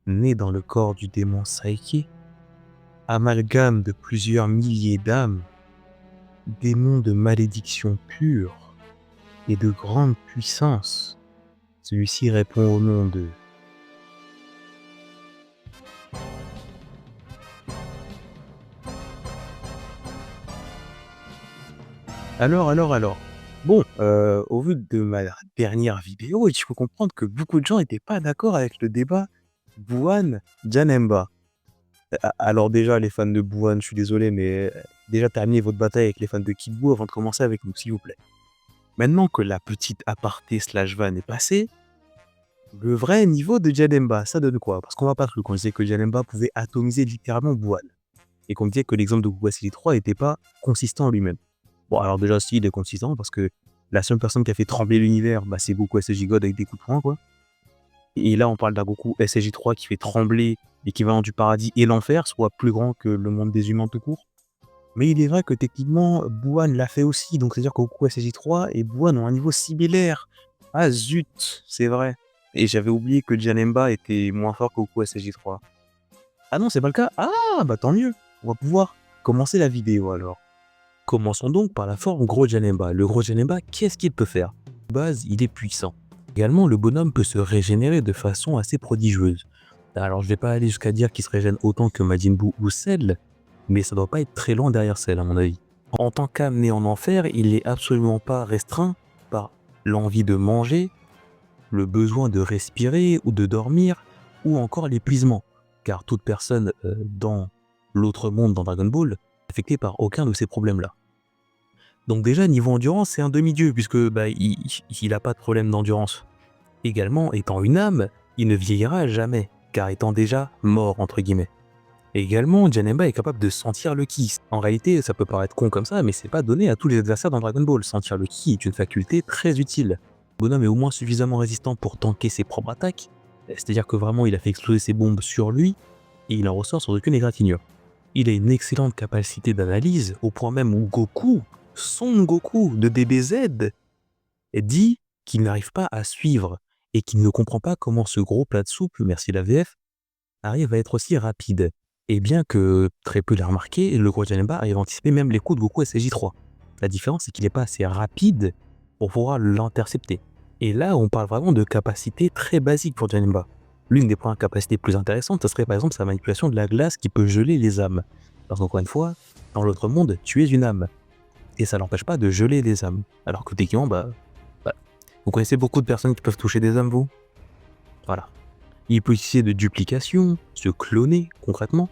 né dans le corps du démon Saiki, amalgame de plusieurs milliers d'âmes, démon de malédiction pure et de grande puissance. Celui-ci répond au nom de... Alors. Bon, au vu de ma dernière vidéo, il faut comprendre que beaucoup de gens n'étaient pas d'accord avec le débat Buwan-Janemba. Alors déjà, les fans de Buwan, je suis désolé, mais déjà terminez votre bataille avec les fans de Kid Buu avant de commencer avec nous, s'il vous plaît. Maintenant que la petite aparté / van est passée, le vrai niveau de Janemba, ça donne quoi? Parce qu'on va pas truc, on disait que Janemba pouvait atomiser littéralement Buwan. Et qu'on disait que l'exemple de Goku SG 3 n'était pas consistant en lui-même. Bon, alors déjà, si, il est consistant, parce que la seule personne qui a fait trembler l'univers, c'est Goku SJ God avec des coups de poing, quoi. Et là, on parle d'un Goku SJ 3 qui fait trembler l'équivalent du paradis et l'enfer, soit plus grand que le monde des humains tout court. Mais il est vrai que techniquement, Buwan l'a fait aussi, donc c'est-à-dire que Goku SJ 3 et Buwan ont un niveau similaire. Ah zut, c'est vrai. Et j'avais oublié que Janemba était moins fort que Goku SJ 3. Ah non, c'est pas le cas. Ah, tant mieux. On va pouvoir commencer la vidéo alors. Commençons donc par la forme Gros Janemba. Le Gros Janemba, qu'est-ce qu'il peut faire? De base, il est puissant. Également, le bonhomme peut se régénérer de façon assez prodigieuse. Alors, je vais pas aller jusqu'à dire qu'il se régène autant que Majin Buu ou Cell, mais ça doit pas être très loin derrière Cell, à mon avis. En tant qu'âme née en enfer, il n'est absolument pas restreint par l'envie de manger, le besoin de respirer ou de dormir, ou encore l'épuisement. Car toute personne dans l'autre monde dans Dragon Ball n'est affectée par aucun de ces problèmes-là. Donc déjà, niveau endurance, c'est un demi-dieu, puisque il n'a pas de problème d'endurance. Également, étant une âme, il ne vieillira jamais, car étant déjà mort, entre guillemets. Également, Janemba est capable de sentir le ki. En réalité, ça peut paraître con comme ça, mais c'est pas donné à tous les adversaires dans Dragon Ball. Sentir le ki est une faculté très utile. Le bonhomme est au moins suffisamment résistant pour tanker ses propres attaques, c'est-à-dire que vraiment il a fait exploser ses bombes sur lui, et il en ressort sans aucune égratignure. Il a une excellente capacité d'analyse, au point même où Goku, Son Goku de DBZ, dit qu'il n'arrive pas à suivre et qu'il ne comprend pas comment ce gros plat de soupe, merci la VF, arrive à être aussi rapide. Et bien que très peu l'a remarqué, le Gros Janemba arrive à anticiper même les coups de Goku SJ 3. La différence, c'est qu'il n'est pas assez rapide pour pouvoir l'intercepter. Et là, on parle vraiment de capacités très basiques pour Janemba. L'une des premières capacités plus intéressantes, ce serait par exemple sa manipulation de la glace qui peut geler les âmes. Parce qu'encore une fois, dans l'autre monde, tu es une âme. Et ça n'empêche pas de geler les âmes. Alors que techniquement, vous connaissez beaucoup de personnes qui peuvent toucher des âmes, vous? Voilà. Il peut utiliser de duplication, se cloner concrètement,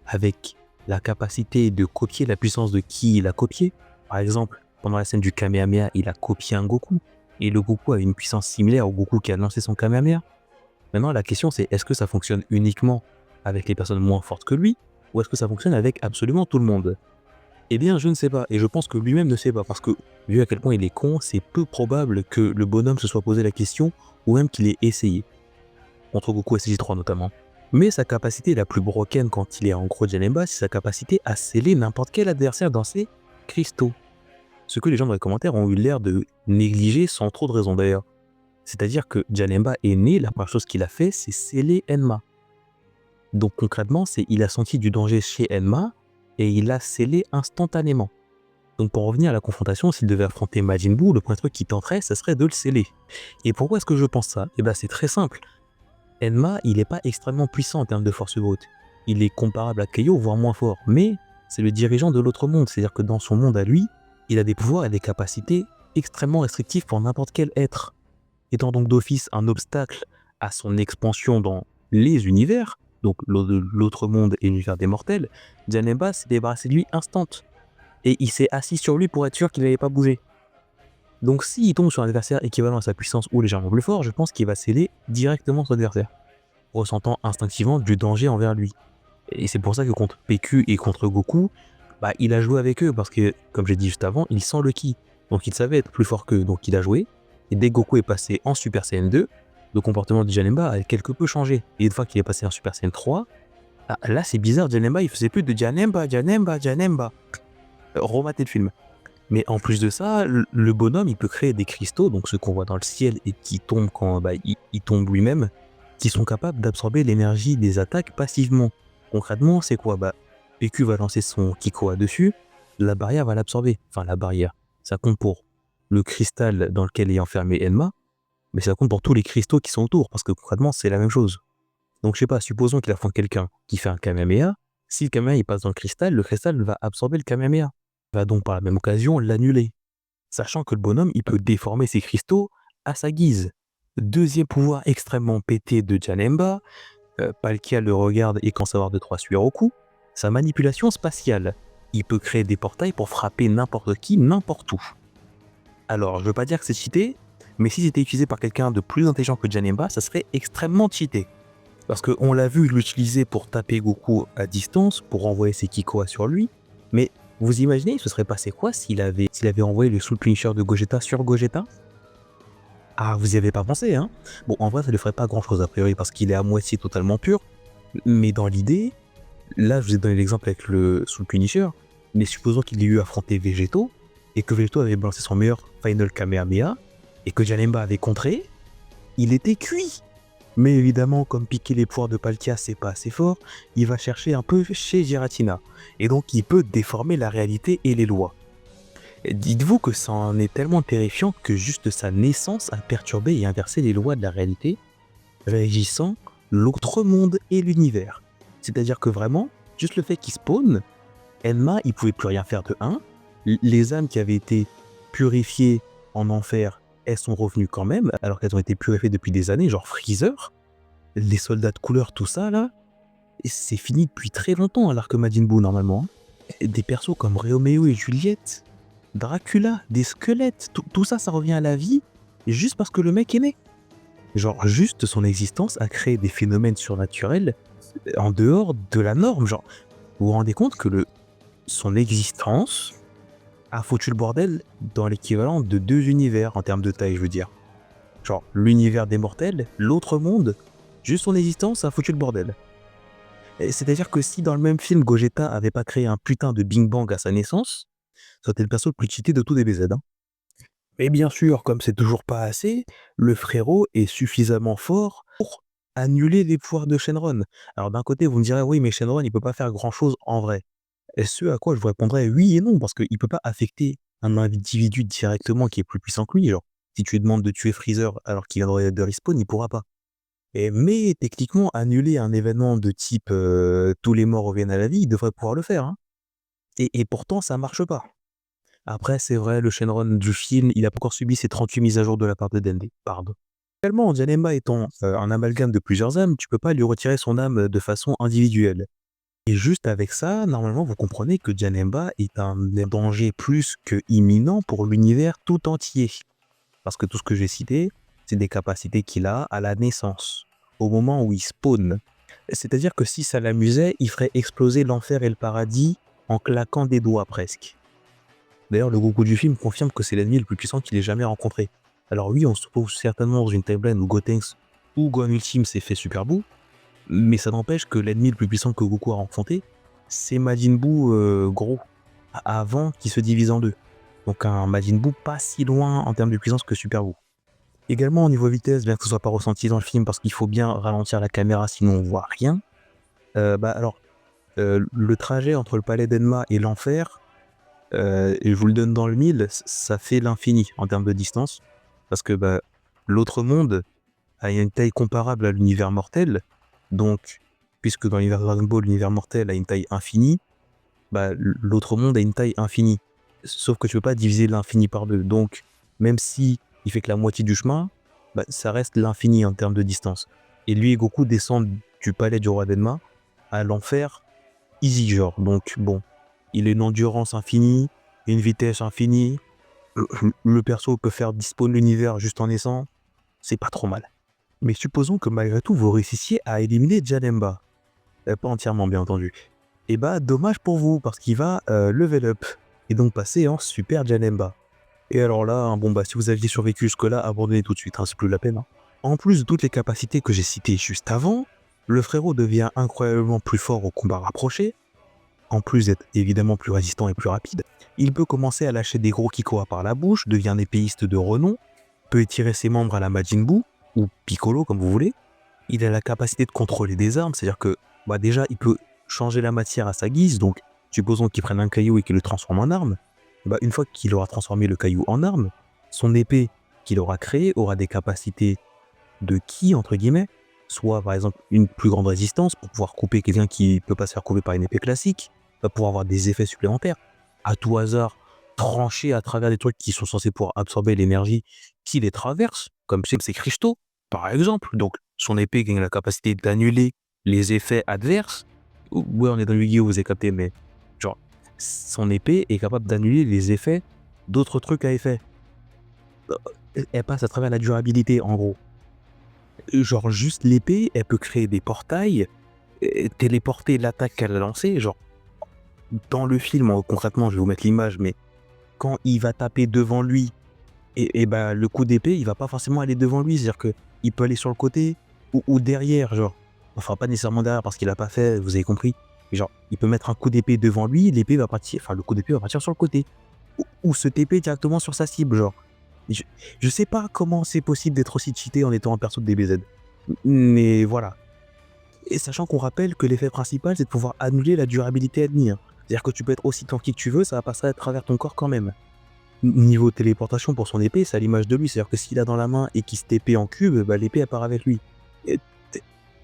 avec la capacité de copier la puissance de qui il a copié. Par exemple, pendant la scène du Kamehameha, il a copié un Goku, et le Goku a une puissance similaire au Goku qui a lancé son Kamehameha. Maintenant, la question c'est, est-ce que ça fonctionne uniquement avec les personnes moins fortes que lui, ou est-ce que ça fonctionne avec absolument tout le monde? Eh bien, je ne sais pas, et je pense que lui-même ne sait pas, parce que, vu à quel point il est con, c'est peu probable que le bonhomme se soit posé la question, ou même qu'il ait essayé. Contre Goku SJ 3 notamment. Mais sa capacité la plus broken quand il est en Gros Janemba, c'est sa capacité à sceller n'importe quel adversaire dans ses cristaux. Ce que les gens dans les commentaires ont eu l'air de négliger sans trop de raison d'ailleurs. C'est-à-dire que Janemba est né, la première chose qu'il a fait, c'est sceller Enma. Donc concrètement, il a senti du danger chez Enma, et il l'a scellé instantanément. Donc pour revenir à la confrontation, s'il devait affronter Majin Buu, le premier truc qui tenterait, ça serait de le sceller. Et pourquoi est-ce que je pense ça? Eh bien c'est très simple. Enma, il n'est pas extrêmement puissant en termes de force brute. Il est comparable à Kaio, voire moins fort, mais c'est le dirigeant de l'autre monde, c'est-à-dire que dans son monde à lui, il a des pouvoirs et des capacités extrêmement restrictifs pour n'importe quel être. Étant donc d'office un obstacle à son expansion dans les univers, donc l'autre monde et l'univers des mortels, Janemba s'est débarrassé de lui instant. Et il s'est assis sur lui pour être sûr qu'il n'allait pas bouger. Donc s'il tombe sur un adversaire équivalent à sa puissance ou légèrement plus fort, je pense qu'il va sceller directement son adversaire, ressentant instinctivement du danger envers lui. Et c'est pour ça que contre PQ et contre Goku, il a joué avec eux, parce que, comme j'ai dit juste avant, il sent le ki. Donc il savait être plus fort qu'eux, donc il a joué. Et dès que Goku est passé en Super Saiyan 2, le comportement de Janemba a quelque peu changé. Et une fois qu'il est passé en Super Saiyan 3, là c'est bizarre, Janemba il faisait plus de Janemba. Rematé le film. Mais en plus de ça, le bonhomme il peut créer des cristaux, donc ceux qu'on voit dans le ciel et qui tombent quand il tombe lui-même. qui sont capables d'absorber l'énergie des attaques passivement. Concrètement, c'est quoi? PQ va lancer son Kikoa dessus, la barrière va l'absorber. Enfin, la barrière, ça compte pour le cristal dans lequel est enfermé Enma, mais ça compte pour tous les cristaux qui sont autour, parce que concrètement, c'est la même chose. Donc, je sais pas, supposons qu'il affronte quelqu'un qui fait un Kamehameha. Si le Kamehameha il passe dans le cristal va absorber le Kamehameha. Va donc par la même occasion l'annuler. Sachant que le bonhomme, il peut déformer ses cristaux à sa guise. Deuxième pouvoir extrêmement pété de Janemba, Palkia le regarde et commence à avoir 2-3 sueurs au cou, sa manipulation spatiale. Il peut créer des portails pour frapper n'importe qui, n'importe où. Alors, je veux pas dire que c'est cheaté, mais si c'était utilisé par quelqu'un de plus intelligent que Janemba, ça serait extrêmement cheaté. Parce qu'on l'a vu l'utiliser pour taper Goku à distance, pour envoyer ses Kikoa sur lui, mais vous imaginez, il se serait passé quoi s'il avait envoyé le Soul Finisher de Gogeta sur Gogeta? Ah, vous y avez pas pensé, hein? Bon, en vrai, ça ne ferait pas grand-chose a priori, parce qu'il est à moitié totalement pur, mais dans l'idée, là, je vous ai donné l'exemple avec le Soul Finisher, mais supposons qu'il ait eu affronté Végéto, et que Végéto avait balancé son meilleur Final Kamehameha, et que Janemba avait contré, il était cuit. Mais évidemment, comme piquer les pouvoirs de Palkia, c'est pas assez fort, il va chercher un peu chez Giratina. Et donc, il peut déformer la réalité et les lois. Et dites-vous que ça en est tellement terrifiant que juste sa naissance a perturbé et inversé les lois de la réalité, régissant l'autre monde et l'univers. C'est-à-dire que vraiment, juste le fait qu'il spawn, Enma, il pouvait plus rien faire de 1. Les âmes qui avaient été purifiées en enfer, elles sont revenues quand même, alors qu'elles ont été purifiées depuis des années, genre Freezer. Les soldats de couleur, tout ça là, c'est fini depuis très longtemps à l'arc Majin Buu normalement. Des persos comme Romeo et Juliette, Dracula, des squelettes, tout ça, ça revient à la vie juste parce que le mec est né. Genre juste son existence a créé des phénomènes surnaturels en dehors de la norme. Genre, vous vous rendez compte que son existence a foutu le bordel dans l'équivalent de 2 univers en termes de taille, je veux dire. Genre l'univers des mortels, l'autre monde, juste son existence a foutu le bordel. C'est-à-dire que si dans le même film Gogeta avait pas créé un putain de Bing Bang à sa naissance, ça aurait été le perso le plus cheaté de tout DBZ. Hein. Mais bien sûr, comme c'est toujours pas assez, le frérot est suffisamment fort pour annuler les pouvoirs de Shenron. Alors d'un côté, vous me direz, oui, mais Shenron, il peut pas faire grand-chose en vrai. Et ce à quoi je vous répondrais oui et non, parce qu'il peut pas affecter un individu directement qui est plus puissant que lui. Genre, si tu lui demandes de tuer Freezer alors qu'il vient de respawn, il pourra pas. Mais techniquement, annuler un événement de type tous les morts reviennent à la vie, il devrait pouvoir le faire. Hein. Et pourtant, ça marche pas. Après, c'est vrai, le Shenron du film, il a pas encore subi ses 38 mises à jour de la part de Dende. Pardon. Tellement, Janemba étant un amalgame de plusieurs âmes, tu peux pas lui retirer son âme de façon individuelle. Et juste avec ça, normalement, vous comprenez que Janemba est un danger plus que imminent pour l'univers tout entier. Parce que tout ce que j'ai cité, c'est des capacités qu'il a à la naissance, au moment où il spawn. C'est-à-dire que si ça l'amusait, il ferait exploser l'enfer et le paradis en claquant des doigts presque. D'ailleurs, le Goku du film confirme que c'est l'ennemi le plus puissant qu'il ait jamais rencontré. Alors oui, on se trouve certainement dans une timeline où Gotenks ou Gohan Ultime s'est fait Super Buu, mais ça n'empêche que l'ennemi le plus puissant que Goku a rencontré, c'est Majin Buu gros, avant qu'il se divise en deux. Donc un Majin Buu pas si loin en termes de puissance que Super Buu. Également au niveau vitesse, bien que ce soit pas ressenti dans le film parce qu'il faut bien ralentir la caméra sinon on voit rien. Le trajet entre le palais d'Enma et l'enfer, et je vous le donne dans le mille, ça fait l'infini en termes de distance. Parce que l'autre monde a une taille comparable à l'univers mortel. Donc, puisque dans l'univers Dragon Ball, l'univers mortel a une taille infinie, l'autre monde a une taille infinie. Sauf que tu peux pas diviser l'infini par deux. Donc, même si il fait que la moitié du chemin, ça reste l'infini en termes de distance. Et lui et Goku descendent du palais du roi d'Enma à l'enfer, easy genre. Donc bon, il a une endurance infinie, une vitesse infinie. Le perso peut faire dispawn l'univers juste en naissant. C'est pas trop mal. Mais supposons que malgré tout, vous réussissiez à éliminer Janemba. Pas entièrement, bien entendu. Et dommage pour vous, parce qu'il va level up. Et donc passer en Super Janemba. Et alors là, hein, si vous aviez survécu jusque-là, abandonnez tout de suite, hein, c'est plus la peine. Hein. En plus de toutes les capacités que j'ai citées juste avant, le frérot devient incroyablement plus fort au combat rapproché, en plus d'être évidemment plus résistant et plus rapide. Il peut commencer à lâcher des gros Kikoa par la bouche, devient un épéiste de renom, peut étirer ses membres à la Majin Buu, ou Piccolo comme vous voulez, il a la capacité de contrôler des armes, c'est-à-dire que bah déjà, il peut changer la matière à sa guise, donc supposons qu'il prenne un caillou et qu'il le transforme en arme, bah, une fois qu'il aura transformé le caillou en arme, son épée qu'il aura créée aura des capacités de ki, entre guillemets, soit par exemple une plus grande résistance pour pouvoir couper quelqu'un qui ne peut pas se faire couper par une épée classique, va pouvoir avoir des effets supplémentaires, à tout hasard, trancher à travers des trucs qui sont censés pouvoir absorber l'énergie qui les traverse, comme ces cristaux, par exemple. Donc son épée gagne la capacité d'annuler les effets adverses. Ouais, on est dans le Yu-Gi-Oh, vous avez capté, mais genre, son épée est capable d'annuler les effets d'autres trucs à effet. Elle passe à travers la durabilité, en gros. Genre, juste l'épée, elle peut créer des portails, téléporter l'attaque qu'elle a lancée. Genre, dans le film, concrètement, je vais vous mettre l'image, mais quand il va taper devant lui, et bah, le coup d'épée, il va pas forcément aller devant lui. C'est-à-dire qu'il peut aller sur le côté ou derrière, genre. Enfin, pas nécessairement derrière parce qu'il a pas fait, vous avez compris. Mais genre, il peut mettre un coup d'épée devant lui, l'épée va partir, enfin, le coup d'épée va partir sur le côté. Ou se TP directement sur sa cible, genre. Je sais pas comment c'est possible d'être aussi cheaté en étant un perso de DBZ. Mais voilà. Et sachant qu'on rappelle que l'effet principal, c'est de pouvoir annuler la durabilité ennemie. Hein. C'est-à-dire que tu peux être aussi tanky que tu veux, ça va passer à travers ton corps quand même. Niveau téléportation pour son épée, c'est à l'image de lui. C'est-à-dire que s'il a dans la main et qu'il se TP en cube, bah, l'épée elle part avec lui.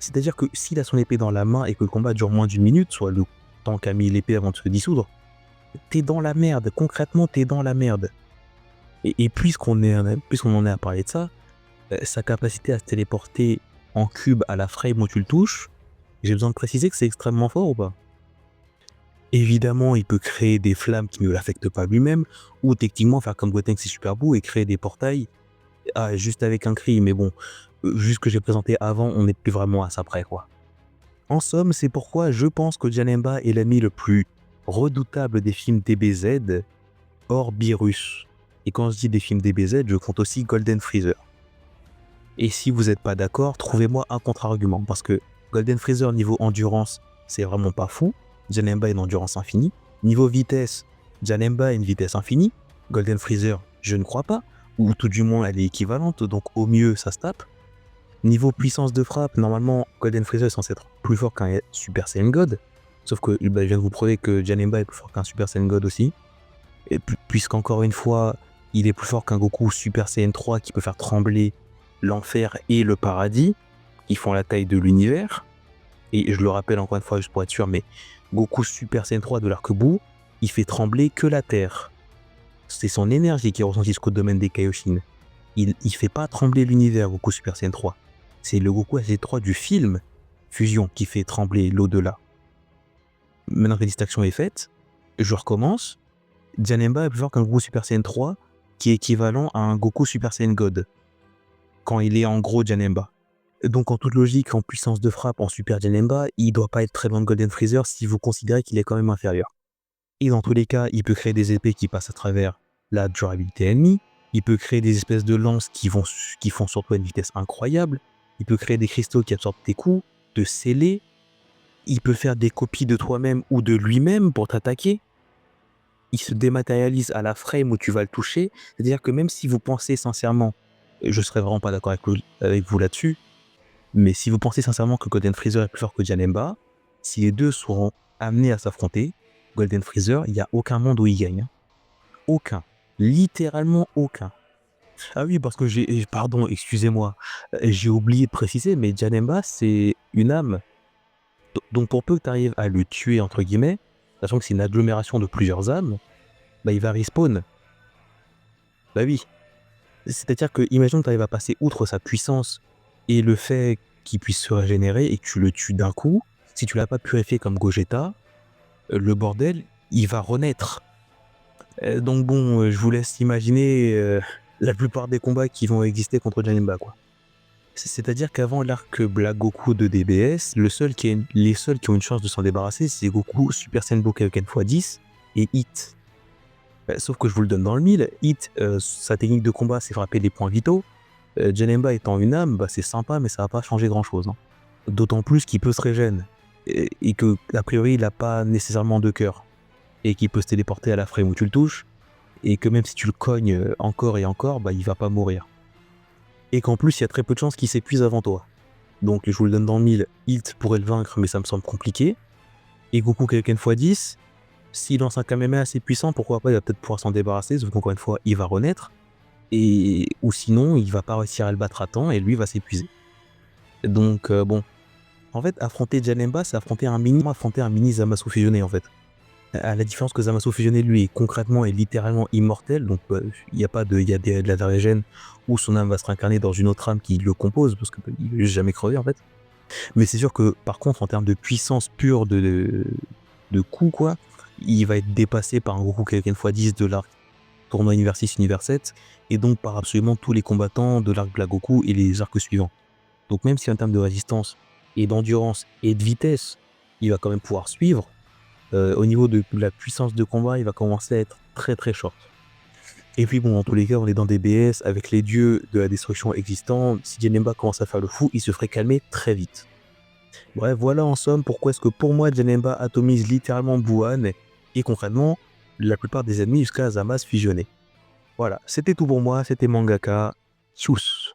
C'est-à-dire que s'il a son épée dans la main et que le combat dure moins d'une minute, soit le temps qu'a mis l'épée avant de se dissoudre, t'es dans la merde. Concrètement, t'es dans la merde. Et puisqu'on en est à parler de ça, sa capacité à se téléporter en cube à la frame où tu le touches, j'ai besoin de préciser que c'est extrêmement fort ou pas? Évidemment, il peut créer des flammes qui ne l'affectent pas lui-même, ou techniquement faire comme Gotenks c'est super beau et créer des portails juste avec un cri, mais bon, juste que j'ai présenté avant, on n'est plus vraiment à ça près, quoi. En somme, c'est pourquoi je pense que Janemba est l'ami le plus redoutable des films DBZ, hors Beerus. Et quand je dis des films DBZ, je compte aussi Golden Freezer. Et si vous n'êtes pas d'accord, trouvez-moi un contre-argument, parce que Golden Freezer niveau endurance, c'est vraiment pas fou. Janemba a une endurance infinie. Niveau vitesse, Janemba a une vitesse infinie. Golden Freezer, je ne crois pas, ou tout du moins elle est équivalente, donc au mieux ça se tape. Niveau puissance de frappe, normalement Golden Freezer est censé être plus fort qu'un Super Saiyan God, sauf que je viens de vous prouver que Janemba est plus fort qu'un Super Saiyan God aussi. Et puisqu'encore une fois, il est plus fort qu'un Goku Super Saiyan 3 qui peut faire trembler l'enfer et le paradis, qui font la taille de l'univers. Et je le rappelle encore une fois, juste pour être sûr, mais Goku Super Saiyan 3 de l'arc-bout, il fait trembler que la Terre. C'est son énergie qui est ressentie jusqu'au domaine des Kaioshin. Il fait pas trembler l'univers, Goku Super Saiyan 3. C'est le Goku SC3 du film Fusion qui fait trembler l'au-delà. Maintenant que la distinction est faite, je recommence. Janemba est plus fort qu'un Goku Super Saiyan 3 qui est équivalent à un Goku Super Saiyan God quand il est en gros Janemba. Donc en toute logique, en puissance de frappe en Super Janemba, il doit pas être très loin de Golden Freezer si vous considérez qu'il est quand même inférieur. Et dans tous les cas, il peut créer des épées qui passent à travers la durabilité ennemie, il peut créer des espèces de lances qui font surtout à une vitesse incroyable, il peut créer des cristaux qui absorbent tes coups, te sceller, il peut faire des copies de toi-même ou de lui-même pour t'attaquer, il se dématérialise à la frame où tu vas le toucher, c'est-à-dire que même si vous pensez sincèrement, je serais vraiment pas d'accord avec vous là-dessus, mais si vous pensez sincèrement que Golden Freezer est plus fort que Janemba, si les deux seront amenés à s'affronter, Golden Freezer, il n'y a aucun monde où il gagne. Hein. Aucun. Littéralement aucun. Ah oui, parce que pardon, excusez-moi, j'ai oublié de préciser, mais Janemba, c'est une âme. Donc pour peu que tu arrives à le tuer, entre guillemets, sachant que c'est une agglomération de plusieurs âmes, bah il va respawn. Bah oui. C'est-à-dire que, imagine que tu arrives à passer outre sa puissance et le fait qu'il puisse se régénérer et que tu le tues d'un coup, si tu l'as pas purifié comme Gogeta, le bordel, il va renaître. Donc bon, je vous laisse imaginer la plupart des combats qui vont exister contre Janemba, quoi. C'est-à-dire qu'avant l'arc Black Goku de DBS, les seuls qui ont une chance de s'en débarrasser, c'est Goku Super Saiyan Budokai x et Hit. Sauf que je vous le donne dans le mille, Hit, sa technique de combat, c'est frapper les points vitaux. Janemba étant une âme, bah, c'est sympa, mais ça va pas changer grand-chose. Hein. D'autant plus qu'il peut se régénérer, et que, a priori, il n'a pas nécessairement de cœur, et qu'il peut se téléporter à la frame où tu le touches, et que même si tu le cognes encore et encore, bah, il va pas mourir. Et qu'en plus, il y a très peu de chances qu'il s'épuise avant toi. Donc je vous le donne dans le mille, Hilt pourrait le vaincre, mais ça me semble compliqué. Et Goku Kaioken x10, s'il lance un Kamehameha assez puissant, pourquoi pas, il va peut-être pouvoir s'en débarrasser, sauf qu'encore une fois, il va renaître. Ou sinon, il va pas réussir à le battre à temps et lui va s'épuiser. Donc bon, en fait, affronter Janemba, c'est affronter un mini Zamasu fusionné en fait. À la différence que Zamasu fusionné, lui, est concrètement et littéralement immortel, donc il y a pas de, il y a de la Darégène où son âme va se réincarner dans une autre âme qui le compose, parce qu'il ne va jamais crever en fait. Mais c'est sûr que par contre, en termes de puissance pure de coup, quoi, il va être dépassé par un Goku Kaioken x10 de l'arc tournoi Univers 6, Univers 7, et donc par absolument tous les combattants de l'arc Black Goku et les arcs suivants. Donc même si en termes de résistance et d'endurance et de vitesse, il va quand même pouvoir suivre, au niveau de la puissance de combat, il va commencer à être très très short. Et puis bon, dans tous les cas, on est dans des BS avec les dieux de la destruction existants. Si Janemba commence à faire le fou, il se ferait calmer très vite. Bref, voilà en somme pourquoi est-ce que pour moi Janemba atomise littéralement Buan et concrètement la plupart des ennemis jusqu'à Zamasu fusionné. Voilà, c'était tout pour moi, c'était Mangaka. Tchuss.